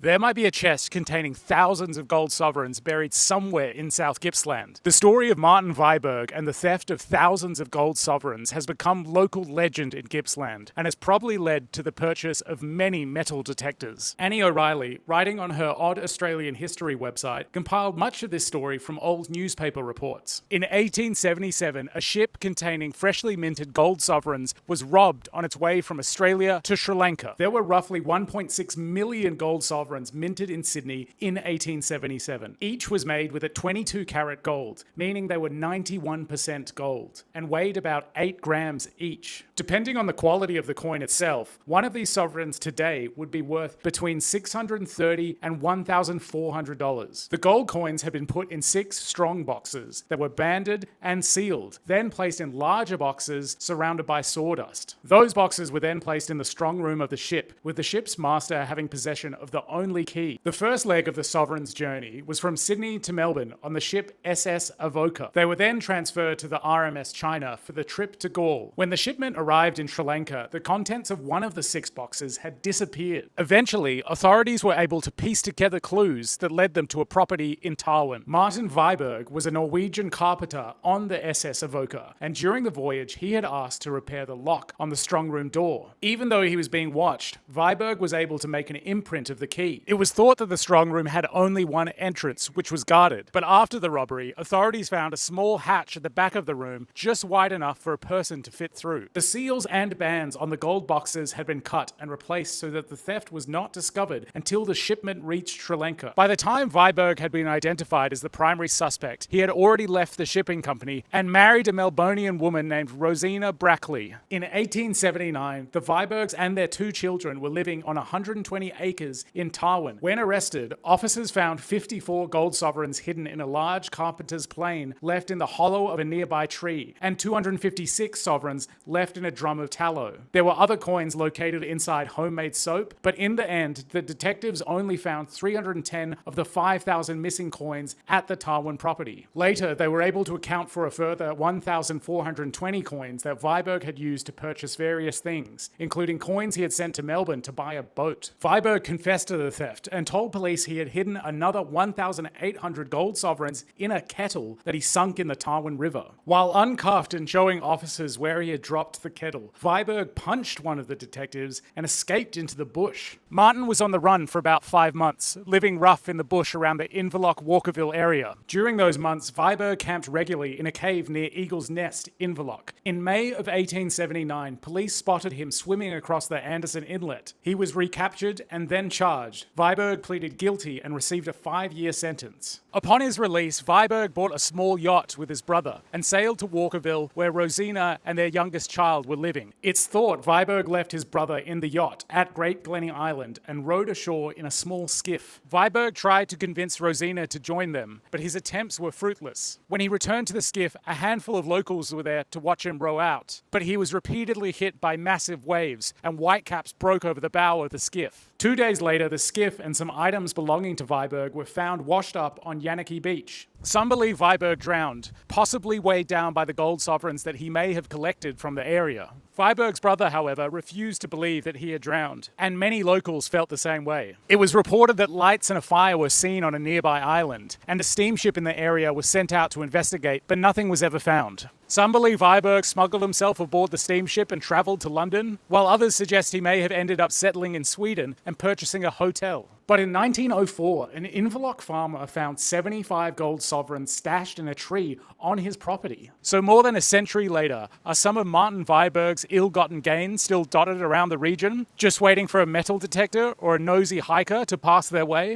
There might be a chest containing thousands of gold sovereigns buried somewhere in South Gippsland. The story of Martin Viberg and the theft of thousands of gold sovereigns has become local legend in Gippsland and has probably led to the purchase of many metal detectors. Annie O'Reilly, writing on her Odd Australian History website, compiled much of this story from old newspaper reports. In 1877, a ship containing freshly minted gold sovereigns was robbed on its way from Australia to Sri Lanka. There were roughly 1.6 million gold sovereigns minted in Sydney in 1877. Each was made with a 22 carat gold, meaning they were 91% gold, and weighed about 8 grams each. Depending on the quality of the coin itself, one of these sovereigns today would be worth between $630 and $1,400. The gold coins had been put in 6 strong boxes that were banded and sealed, then placed in larger boxes surrounded by sawdust. Those boxes were then placed in the strong room of the ship, with the ship's master having possession of the only key. The first leg of the sovereign's journey was from Sydney to Melbourne on the ship SS Avoca. They were then transferred to the RMS China for the trip to Gaul. When the shipment arrived in Sri Lanka, the contents of one of the 6 boxes had disappeared. Eventually, authorities were able to piece together clues that led them to a property in Darwin. Martin Viberg was a Norwegian carpenter on the SS Avoca, and during the voyage, he had asked to repair the lock on the strong room door. Even though he was being watched, Viberg was able to make an imprint of the key. It was thought that the strong room had only one entrance, which was guarded. But after the robbery, authorities found a small hatch at the back of the room, just wide enough for a person to fit through. The seals and bands on the gold boxes had been cut and replaced so that the theft was not discovered until the shipment reached Sri Lanka. By the time Viberg had been identified as the primary suspect, he had already left the shipping company and married a Melbourneian woman named Rosina Brackley. In 1879, the Vibergs and their 2 children were living on 120 acres in Darwin. When arrested, officers found 54 gold sovereigns hidden in a large carpenter's plane left in the hollow of a nearby tree, and 256 sovereigns left in a drum of tallow. There were other coins located inside homemade soap, but in the end, the detectives only found 310 of the 5,000 missing coins at the Darwin property. Later, they were able to account for a further 1,420 coins that Viberg had used to purchase various things, including coins he had sent to Melbourne to buy a boat. Viberg confessed to the theft and told police he had hidden another 1,800 gold sovereigns in a kettle that he sunk in the Darwin River. While uncuffed and showing officers where he had dropped the kettle, Viberg punched one of the detectives and escaped into the bush. Martin was on the run for about 5 months, living rough in the bush around the Inverloch-Walkerville area. During those months, Viberg camped regularly in a cave near Eagle's Nest, Inverloch. In May of 1879, police spotted him swimming across the Anderson Inlet. He was recaptured and then charged. Viberg pleaded guilty and received a 5-year sentence. Upon his release, Viberg bought a small yacht with his brother and sailed to Walkerville, where Rosina and their youngest child were living. It's thought Viberg left his brother in the yacht at Great Glenny Island and rowed ashore in a small skiff. Viberg tried to convince Rosina to join them, but his attempts were fruitless. When he returned to the skiff, a handful of locals were there to watch him row out, but he was repeatedly hit by massive waves, and whitecaps broke over the bow of the skiff. 2 days later, the skiff and some items belonging to Viberg were found washed up on Yanaki Beach. Some believe Viberg drowned, possibly weighed down by the gold sovereigns that he may have collected from the area. Viberg's brother, however, refused to believe that he had drowned, and many locals felt the same way. It was reported that lights and a fire were seen on a nearby island, and a steamship in the area was sent out to investigate, but nothing was ever found. Some believe Viberg smuggled himself aboard the steamship and travelled to London, while others suggest he may have ended up settling in Sweden and purchasing a hotel. But in 1904, an Inverloch farmer found 75 gold sovereigns stashed in a tree on his property. So more than a century later, are some of Martin Viberg's ill-gotten gains still dotted around the region, just waiting for a metal detector or a nosy hiker to pass their way?